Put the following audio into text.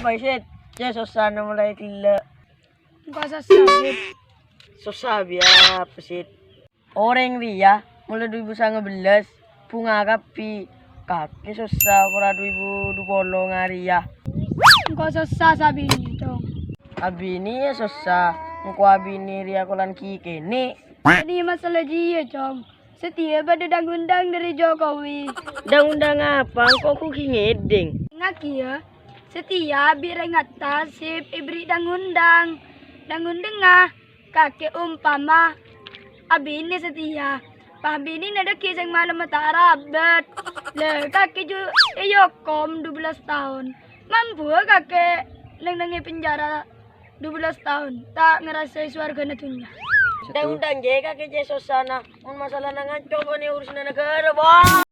apa sih? Ya susah mulai tila. Enggak sasabit. Susah biar pesit. Orang dia mulai 2019 bunga kapi kaki susah pura 2020 ngari ya. Enggak sasah sabini dong. Abi ini ya susah. Engkau abi ini ria kolan kini. Ini masalah dia, Cong. Setia pada undang-undang dari Jokowi. Undang-undang apa? Engkau ku ngedeng. Ngaki ya. Setia biar ngata sip ibri undang. Undang kakek umpama. Abi ini setia. Pabi ini ada kisah malam mata rabet. Le kakek ju yokom 12 tahun. Mampu kakek nang penjara 12 tahun. Tak ngerasa suarga natunya. Undang-undang je kakek je susah na. Masalah nangan coba nih urusan negara, bang.